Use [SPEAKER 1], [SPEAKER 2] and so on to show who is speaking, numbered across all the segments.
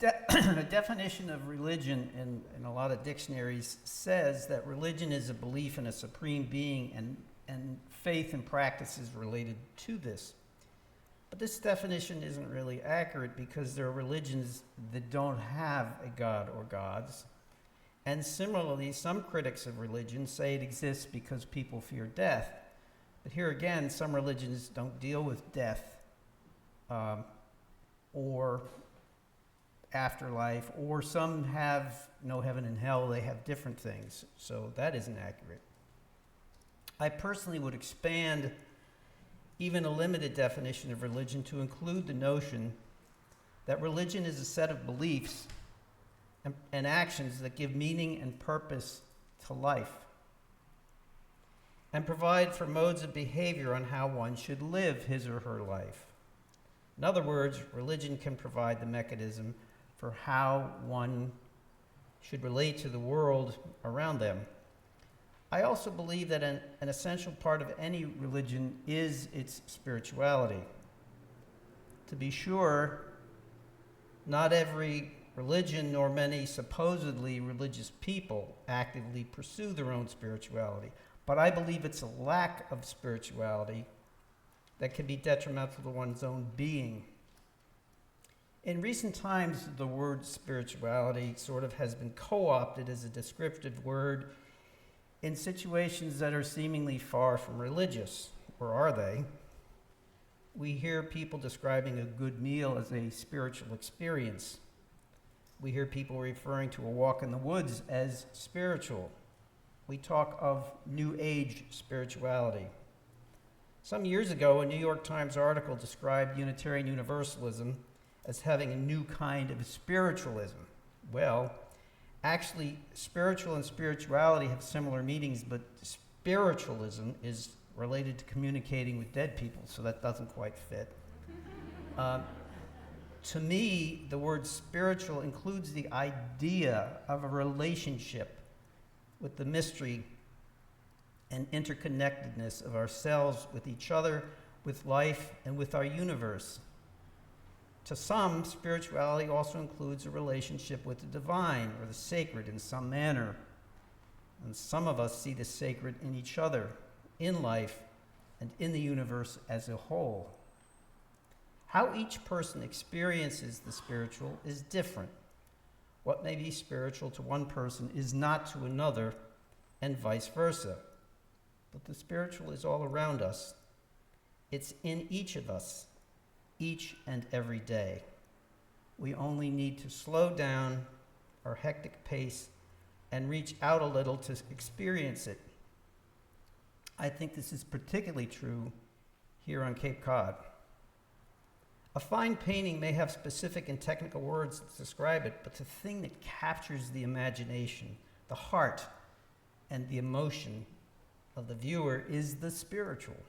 [SPEAKER 1] The definition of religion in a lot of dictionaries says that religion is a belief in a supreme being and faith and practices related to this. But this definition isn't really accurate because there are religions that don't have a god or gods. And similarly, some critics of religion say it exists because people fear death. But here again, some religions don't deal with death or afterlife, or some have no heaven and hell. They have different things. So that isn't accurate. I personally would expand even a limited definition of religion to include the notion that religion is a set of beliefs and actions that give meaning and purpose to life and provide for modes of behavior on how one should live his or her life. In other words, religion can provide the mechanism for how one should relate to the world around them. I also believe that an essential part of any religion is its spirituality. To be sure, not every religion nor many supposedly religious people actively pursue their own spirituality, but I believe it's a lack of spirituality that can be detrimental to one's own being. In recent times, the word spirituality sort of has been co-opted as a descriptive word in situations that are seemingly far from religious, or are they? We hear people describing a good meal as a spiritual experience. We hear people referring to a walk in the woods as spiritual. We talk of New Age spirituality. Some years ago, a New York Times article described Unitarian Universalism as having a new kind of spiritualism. Well, actually, spiritual and spirituality have similar meanings, but spiritualism is related to communicating with dead people, so that doesn't quite fit. To me, the word spiritual includes the idea of a relationship with the mystery and interconnectedness of ourselves with each other, with life, and with our universe. To some, spirituality also includes a relationship with the divine or the sacred in some manner. And some of us see the sacred in each other, in life, and in the universe as a whole. How each person experiences the spiritual is different. What may be spiritual to one person is not to another, and vice versa. But the spiritual is all around us. It's in each of us, each and every day. We only need to slow down our hectic pace and reach out a little to experience it. I think this is particularly true here on Cape Cod. A fine painting may have specific and technical words to describe it, but the thing that captures the imagination, the heart, and the emotion of the viewer is the spiritual.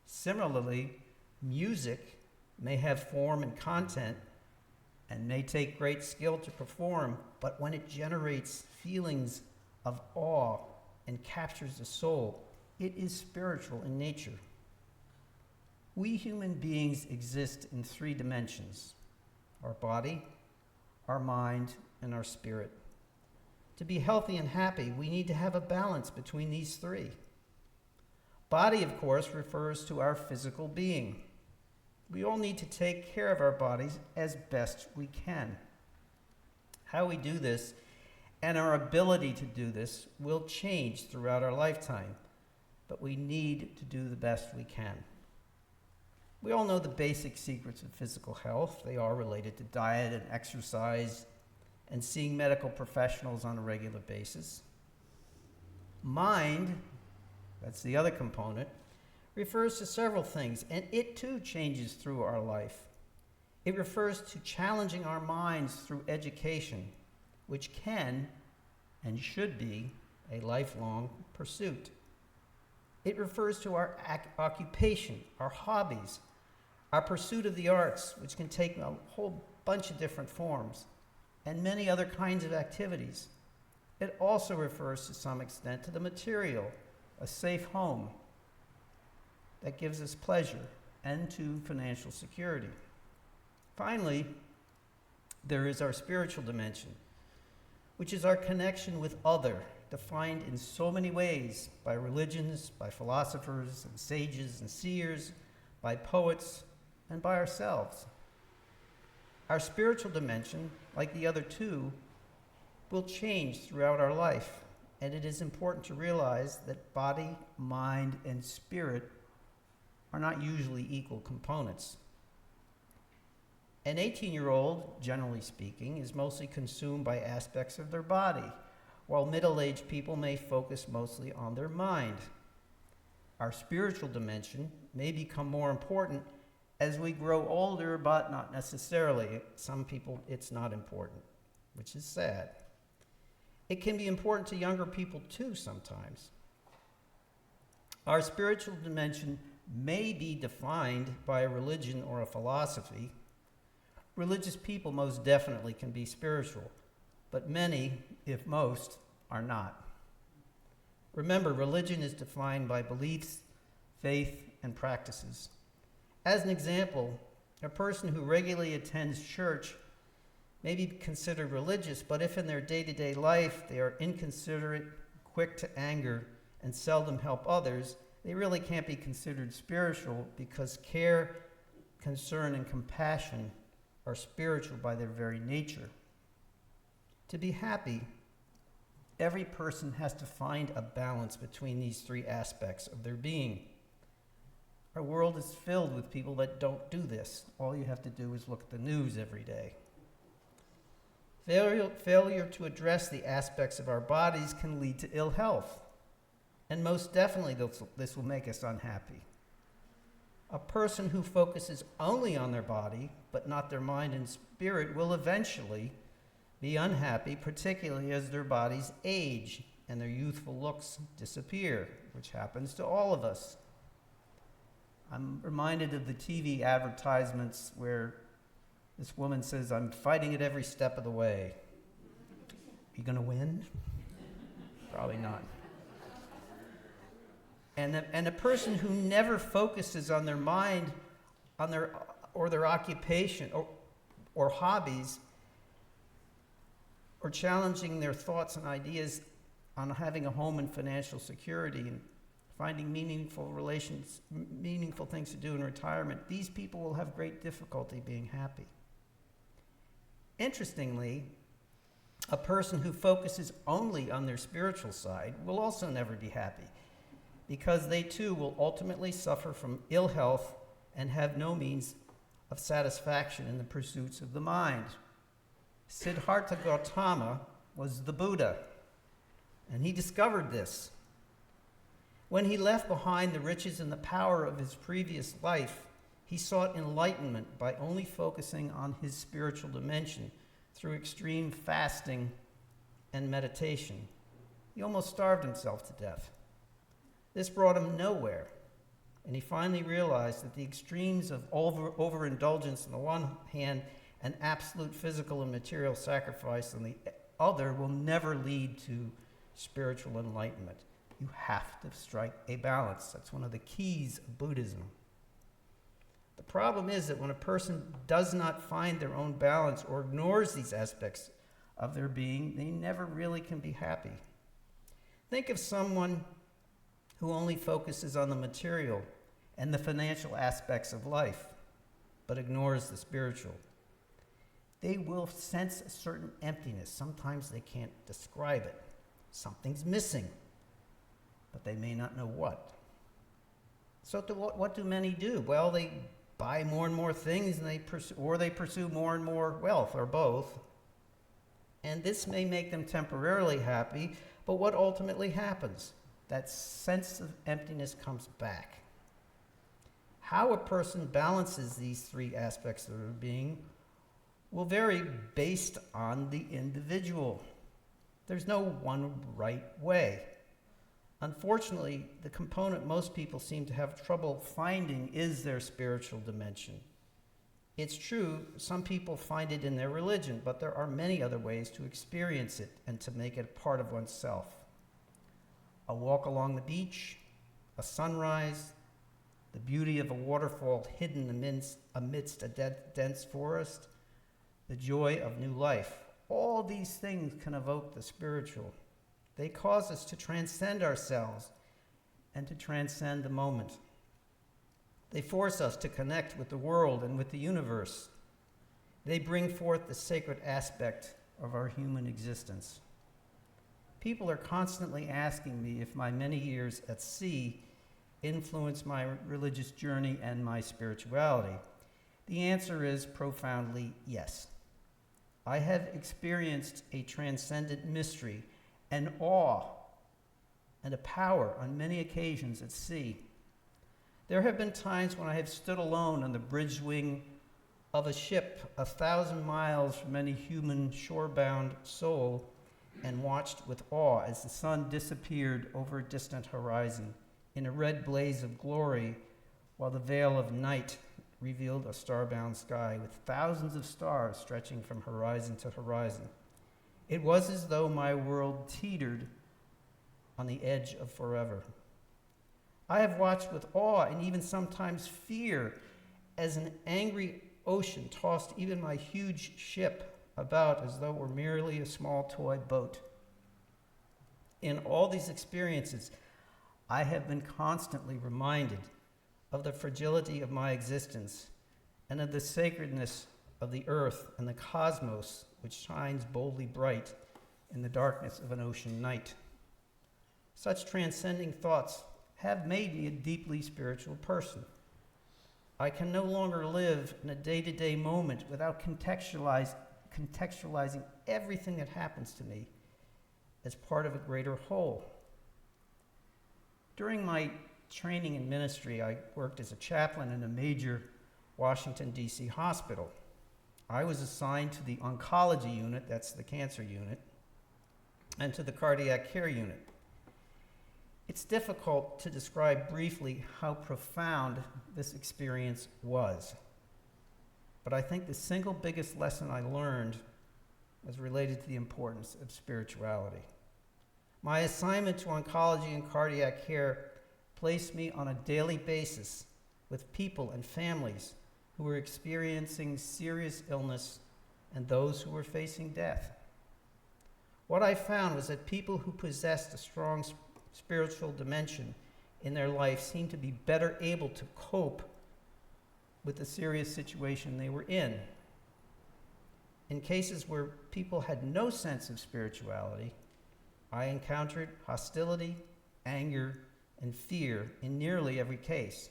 [SPEAKER 1] Similarly, music may have form and content and may take great skill to perform, but when it generates feelings of awe and captures the soul, it is spiritual in nature. We human beings exist in 3 dimensions: our body, our mind, and our spirit. To be healthy and happy, we need to have a balance between these 3. Body, of course, refers to our physical being. We all need to take care of our bodies as best we can. How we do this and our ability to do this will change throughout our lifetime, but we need to do the best we can. We all know the basic secrets of physical health. They are related to diet and exercise and seeing medical professionals on a regular basis. Mind, that's the other component, refers to several things, and it too changes through our life. It refers to challenging our minds through education, which can and should be a lifelong pursuit. It refers to our occupation, our hobbies, our pursuit of the arts, which can take a whole bunch of different forms, and many other kinds of activities. It also refers to some extent to the material, a safe home that gives us pleasure, and to financial security. Finally, There is our spiritual dimension, which is our connection with other, defined in so many ways by religions, by philosophers and sages and seers, by poets, and by ourselves. Our spiritual dimension, like the other two, will change throughout our life, and it is important to realize that body, mind, and spirit are not usually equal components. An 18-year-old, generally speaking, is mostly consumed by aspects of their body, while middle-aged people may focus mostly on their mind. Our spiritual dimension may become more important as we grow older, but not necessarily. Some people, it's not important, which is sad. It can be important to younger people too sometimes. Our spiritual dimension may be defined by a religion or a philosophy. Religious people most definitely can be spiritual, but many, if most, are not. Remember, religion is defined by beliefs, faith, and practices. As an example, a person who regularly attends church may be considered religious, but if in their day-to-day life they are inconsiderate, quick to anger, and seldom help others, they really can't be considered spiritual, because care, concern, and compassion are spiritual by their very nature. To be happy, every person has to find a balance between these three aspects of their being. Our world is filled with people that don't do this. All you have to do is look at the news every day. Failure to address the aspects of our bodies can lead to ill health, and most definitely this will make us unhappy. A person who focuses only on their body, but not their mind and spirit, will eventually be unhappy, particularly as their bodies age and their youthful looks disappear, which happens to all of us. I'm reminded of the TV advertisements where this woman says, "I'm fighting it every step of the way." You gonna win? Probably not. And a person who never focuses on their mind, on their occupation or hobbies, or challenging their thoughts and ideas on having a home and financial security and finding meaningful things to do in retirement, these people will have great difficulty being happy. Interestingly, a person who focuses only on their spiritual side will also never be happy, because they too will ultimately suffer from ill health and have no means of satisfaction in the pursuits of the mind. Siddhartha Gautama was the Buddha, and he discovered this. When he left behind the riches and the power of his previous life, he sought enlightenment by only focusing on his spiritual dimension through extreme fasting and meditation. He almost starved himself to death. This brought him nowhere, and he finally realized that the extremes of overindulgence on the one hand and absolute physical and material sacrifice on the other will never lead to spiritual enlightenment. You have to strike a balance. That's one of the keys of Buddhism. The problem is that when a person does not find their own balance or ignores these aspects of their being, they never really can be happy. Think of someone who only focuses on the material and the financial aspects of life, but ignores the spiritual. They will sense a certain emptiness. Sometimes they can't describe it. Something's missing, but they may not know what. So what do many do? Well, they buy more and more things, and they pursue more and more wealth, or both. And this may make them temporarily happy, but what ultimately happens? That sense of emptiness comes back. How a person balances these three aspects of their being will vary based on the individual. There's no one right way. Unfortunately, the component most people seem to have trouble finding is their spiritual dimension. It's true, some people find it in their religion, but there are many other ways to experience it and to make it a part of oneself. A walk along the beach, a sunrise, the beauty of a waterfall hidden amidst a dense forest, the joy of new life. All these things can evoke the spiritual. They cause us to transcend ourselves and to transcend the moment. They force us to connect with the world and with the universe. They bring forth the sacred aspect of our human existence. People are constantly asking me if my many years at sea influenced my religious journey and my spirituality. The answer is profoundly yes. I have experienced a transcendent mystery, an awe, and a power on many occasions at sea. There have been times when I have stood alone on the bridge wing of a ship 1,000 miles from any human shore-bound soul and watched with awe as the sun disappeared over a distant horizon in a red blaze of glory, while the veil of night revealed a starbound sky with thousands of stars stretching from horizon to horizon. It was as though my world teetered on the edge of forever. I have watched with awe and even sometimes fear as an angry ocean tossed even my huge ship about as though it were merely a small toy boat. In all these experiences, I have been constantly reminded of the fragility of my existence and of the sacredness of the earth and the cosmos, which shines boldly bright in the darkness of an ocean night. Such transcending thoughts have made me a deeply spiritual person. I can no longer live in a day-to-day moment without contextualizing everything that happens to me as part of a greater whole. During my training in ministry, I worked as a chaplain in a major Washington, D.C. hospital. I was assigned to the oncology unit, that's the cancer unit, and to the cardiac care unit. It's difficult to describe briefly how profound this experience was, but I think the single biggest lesson I learned was related to the importance of spirituality. My assignment to oncology and cardiac care placed me on a daily basis with people and families who were experiencing serious illness and those who were facing death. What I found was that people who possessed a strong spiritual dimension in their life seemed to be better able to cope with the serious situation they were in. In cases where people had no sense of spirituality, I encountered hostility, anger, and fear in nearly every case.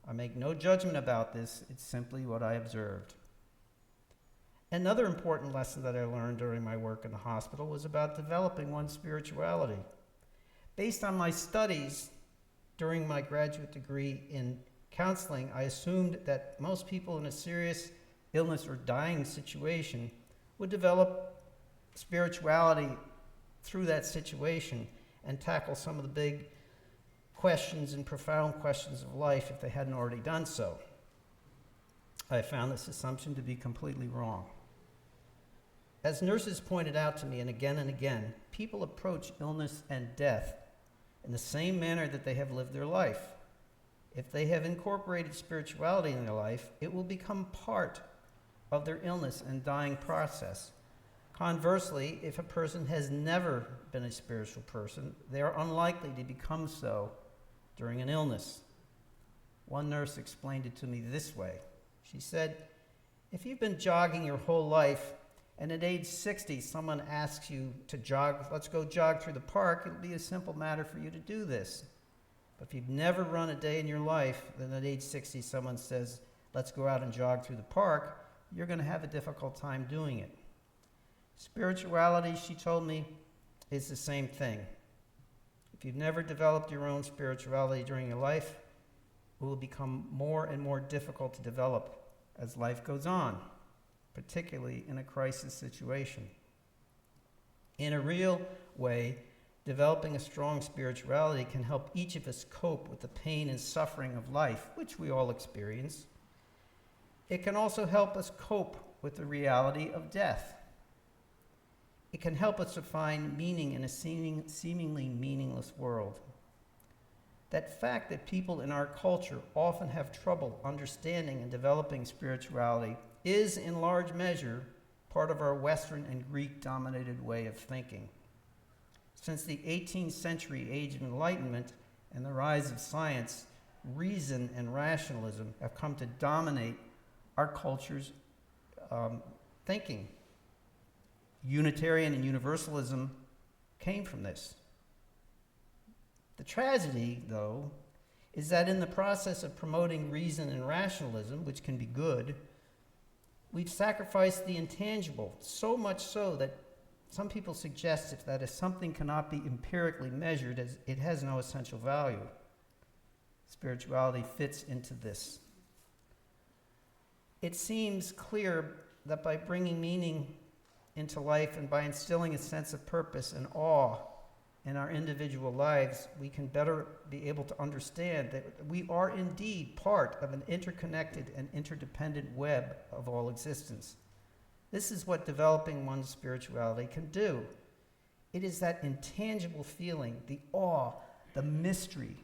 [SPEAKER 1] I make no judgment about this, it's simply what I observed. Another important lesson that I learned during my work in the hospital was about developing one's spirituality. Based on my studies during my graduate degree in counseling, I assumed that most people in a serious illness or dying situation would develop spirituality through that situation and tackle some of the big questions and profound questions of life if they hadn't already done so. I found this assumption to be completely wrong. As nurses pointed out to me and again, people approach illness and death in the same manner that they have lived their life. If they have incorporated spirituality in their life, it will become part of their illness and dying process. Conversely, if a person has never been a spiritual person, they are unlikely to become so during an illness. One nurse explained it to me this way. She said, if you've been jogging your whole life and at age 60 someone asks you to jog, let's go jog through the park, it'll be a simple matter for you to do this. But if you've never run a day in your life, then at age 60 someone says, let's go out and jog through the park, you're going to have a difficult time doing it. Spirituality, she told me, is the same thing. If you've never developed your own spirituality during your life, it will become more and more difficult to develop as life goes on, particularly in a crisis situation. In a real way, developing a strong spirituality can help each of us cope with the pain and suffering of life, which we all experience. It can also help us cope with the reality of death. It can help us to find meaning in a seemingly meaningless world. That fact that people in our culture often have trouble understanding and developing spirituality is in large measure part of our Western and Greek-dominated way of thinking. Since the 18th century age of enlightenment and the rise of science, reason and rationalism have come to dominate our culture's thinking. Unitarian and universalism came from this. The tragedy, though, is that in the process of promoting reason and rationalism, which can be good, we've sacrificed the intangible, so much so that some people suggest that if something cannot be empirically measured, as it has no essential value. Spirituality fits into this. It seems clear that by bringing meaning into life and by instilling a sense of purpose and awe in our individual lives, we can better be able to understand that we are indeed part of an interconnected and interdependent web of all existence. This is what developing one's spirituality can do. It is that intangible feeling, the awe, the mystery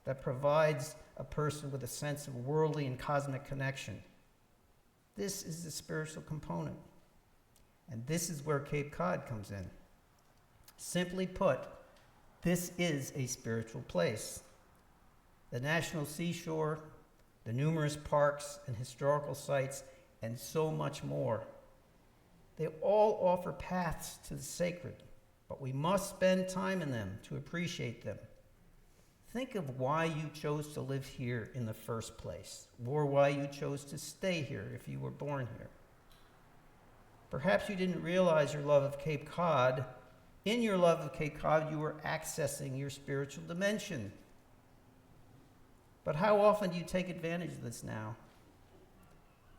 [SPEAKER 1] that provides a person with a sense of worldly and cosmic connection. This is the spiritual component. And this is where Cape Cod comes in. Simply put, this is a spiritual place. The national seashore, the numerous parks and historical sites, and so much more. They all offer paths to the sacred, but we must spend time in them to appreciate them. Think of why you chose to live here in the first place, or why you chose to stay here if you were born here. Perhaps you didn't realize your love of Cape Cod. In your love of Cape Cod, you were accessing your spiritual dimension. But how often do you take advantage of this now?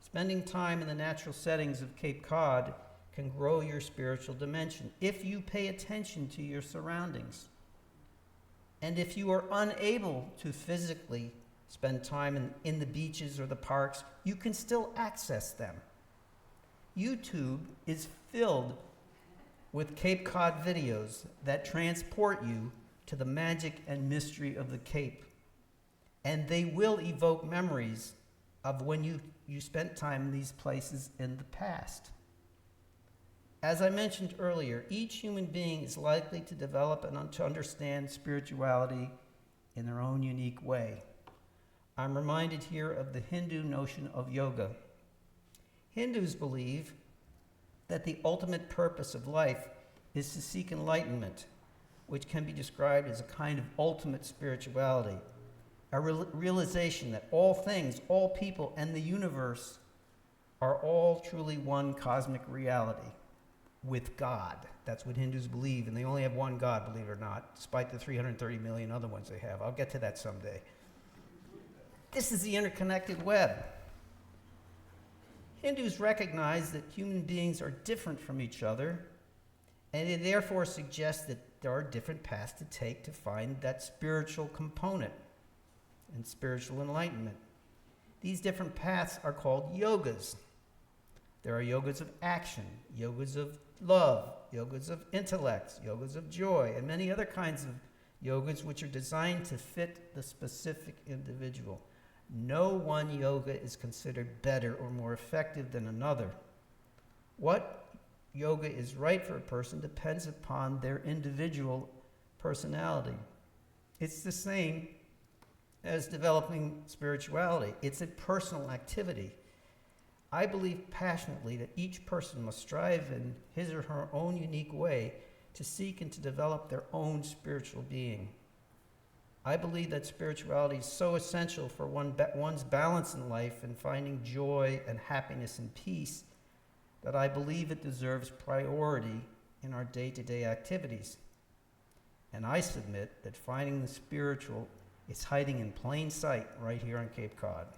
[SPEAKER 1] Spending time in the natural settings of Cape Cod can grow your spiritual dimension if you pay attention to your surroundings. And if you are unable to physically spend time in the beaches or the parks, you can still access them. YouTube is filled with Cape Cod videos that transport you to the magic and mystery of the Cape. And they will evoke memories of when you spent time in these places in the past. As I mentioned earlier, each human being is likely to develop and to understand spirituality in their own unique way. I'm reminded here of the Hindu notion of yoga. Hindus believe that the ultimate purpose of life is to seek enlightenment, which can be described as a kind of ultimate spirituality, a realization that all things, all people, and the universe are all truly one cosmic reality with God. That's what Hindus believe, and they only have one God, believe it or not, despite the 330 million other ones they have. I'll get to that someday. This is the interconnected web. Hindus recognize that human beings are different from each other, and they therefore suggest that there are different paths to take to find that spiritual component and spiritual enlightenment. These different paths are called yogas. There are yogas of action, yogas of love, yogas of intellect, yogas of joy, and many other kinds of yogas which are designed to fit the specific individual. No one yoga is considered better or more effective than another. What yoga is right for a person depends upon their individual personality. It's the same as developing spirituality. It's a personal activity. I believe passionately that each person must strive in his or her own unique way to seek and to develop their own spiritual being. I believe that spirituality is so essential for one's balance in life and finding joy and happiness and peace that I believe it deserves priority in our day-to-day activities. And I submit that finding the spiritual is hiding in plain sight right here on Cape Cod.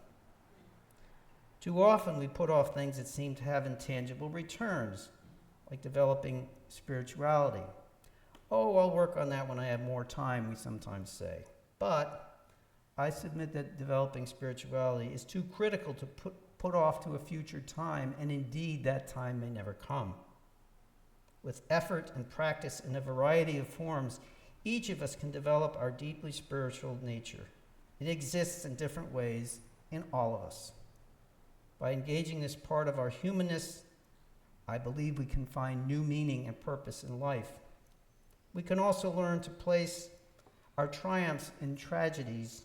[SPEAKER 1] Too often we put off things that seem to have intangible returns, like developing spirituality. Oh, I'll work on that when I have more time, we sometimes say. But I submit that developing spirituality is too critical to put off to a future time, and indeed that time may never come. With effort and practice in a variety of forms, each of us can develop our deeply spiritual nature. It exists in different ways in all of us. By engaging this part of our humanness, I believe we can find new meaning and purpose in life. We can also learn to place our triumphs and tragedies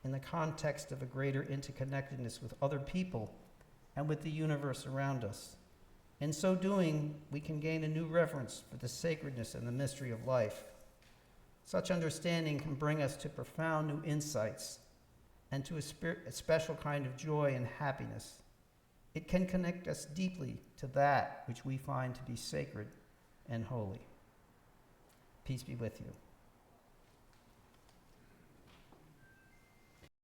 [SPEAKER 1] in the context of a greater interconnectedness with other people and with the universe around us. In so doing, we can gain a new reverence for the sacredness and the mystery of life. Such understanding can bring us to profound new insights and to a special kind of joy and happiness. It can connect us deeply to that which we find to be sacred and holy. Peace be with you.